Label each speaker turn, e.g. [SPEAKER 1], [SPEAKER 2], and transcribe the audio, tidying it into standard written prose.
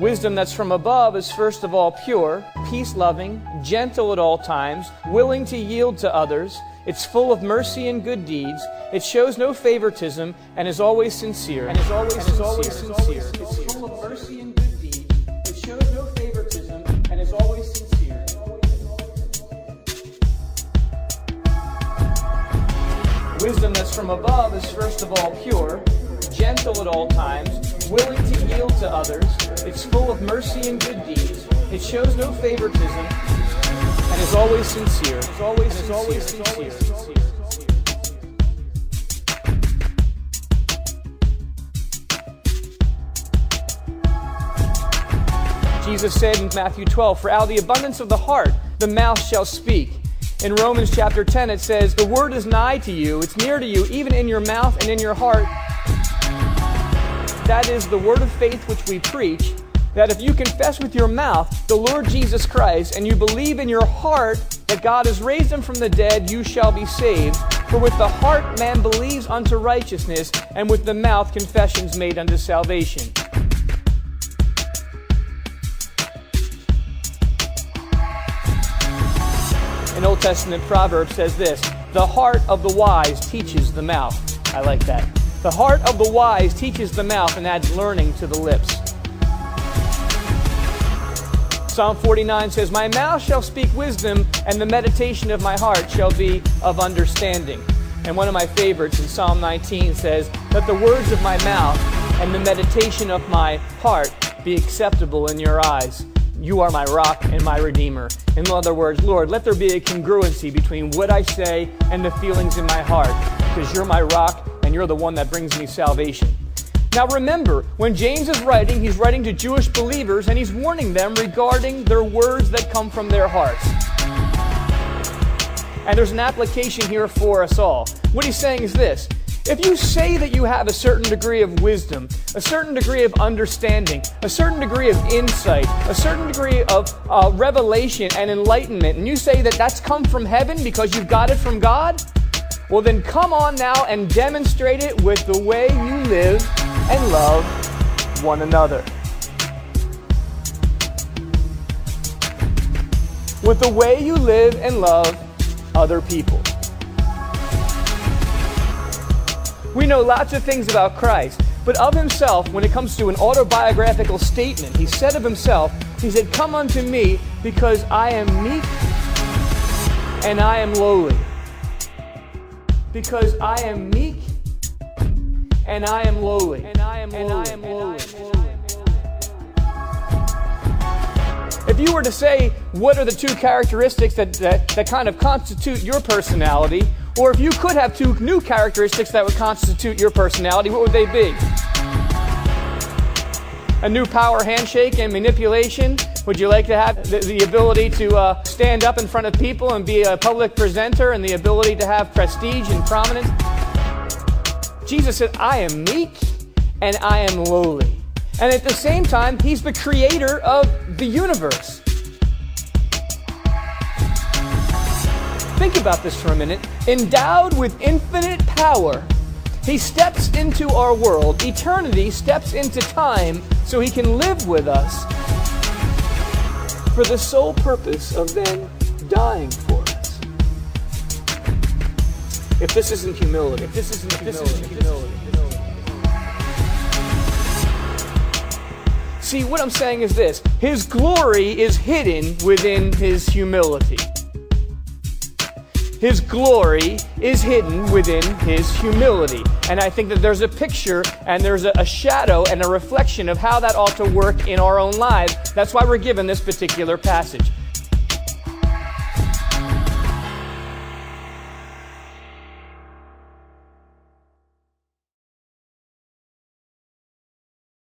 [SPEAKER 1] Wisdom that's from above is first of all pure, peace-loving, gentle at all times, willing to yield to others. It's full of mercy and good deeds. It shows no favoritism and is always sincere. It's full of mercy and good deeds. It shows no favoritism and is always sincere. Wisdom that's from above is first of all pure, gentle at all times, willing to yield to others. It's full of mercy and good deeds. It shows no favoritism and is always sincere. Jesus said in Matthew 12, "For out of the abundance of the heart, the mouth shall speak." In Romans chapter 10, it says, "The word is nigh to you, it's near to you, even in your mouth and in your heart." That is the word of faith which we preach, that if you confess with your mouth the Lord Jesus Christ, and you believe in your heart that God has raised him from the dead, you shall be saved. For with the heart man believes unto righteousness, and with the mouth confessions made unto salvation. An Old Testament proverb says this, "The heart of the wise teaches the mouth." I like that. The heart of the wise teaches the mouth and adds learning to the lips. Psalm 49 says, "My mouth shall speak wisdom, and the meditation of my heart shall be of understanding." And one of my favorites in Psalm 19 says, "Let the words of my mouth and the meditation of my heart be acceptable in your eyes. You are my rock and my redeemer." In other words, Lord, let there be a congruency between what I say and the feelings in my heart, because you're my rock and you're the one that brings me salvation. Now remember, when James is writing, he's writing to Jewish believers and he's warning them regarding their words that come from their hearts. And there's an application here for us all. What he's saying is this: if you say that you have a certain degree of wisdom, a certain degree of understanding, a certain degree of insight, a certain degree of revelation and enlightenment, and you say that that's come from heaven because you've got it from God, well then come on now and demonstrate it with the way you live and love one another. With the way you live and love other people. We know lots of things about Christ, but of himself, when it comes to an autobiographical statement, he said of himself, he said, "Come unto me because I am meek and I am lowly." Because I am meek and I am lowly. If you were to say, what are the two characteristics that kind of constitute your personality, or if you could have two new characteristics that would constitute your personality, what would they be? A new power handshake and manipulation? Would you like to have the ability to stand up in front of people and be a public presenter, and the ability to have prestige and prominence? Jesus said, "I am meek and I am lowly." And at the same time, he's the creator of the universe. Think about this for a minute. Endowed with infinite power, he steps into our world. Eternity steps into time so he can live with us for the sole purpose of then dying for us. If this isn't humility, See, what I'm saying is this: his glory is hidden within his humility. His glory is hidden within his humility. And I think that there's a picture and there's a shadow and a reflection of how that ought to work in our own lives. That's why we're given this particular passage.